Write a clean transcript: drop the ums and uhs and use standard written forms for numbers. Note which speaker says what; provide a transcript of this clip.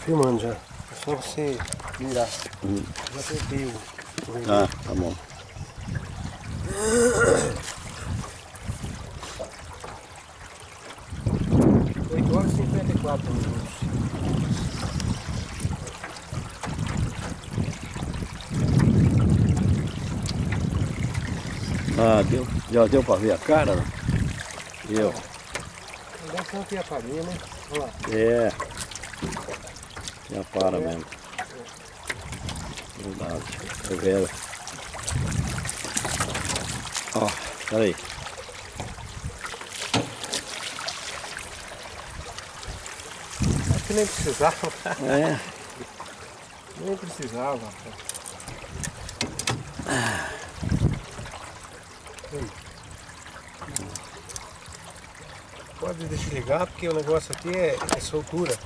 Speaker 1: filmando já. É só você virar. Já tentei o
Speaker 2: Ah, tá bom.
Speaker 1: Oito horas e 54 minutos.
Speaker 2: Ah, deu. Já deu pra ver a cara? Né? Deu.
Speaker 1: Agora você não tem a farinha, né? Olha lá.
Speaker 2: É. Já para mesmo. Verdade. É velho. Ó, peraí.
Speaker 1: Acho que nem precisava.
Speaker 2: É.
Speaker 1: Nem precisava. Pode desligar porque o negócio aqui é soltura.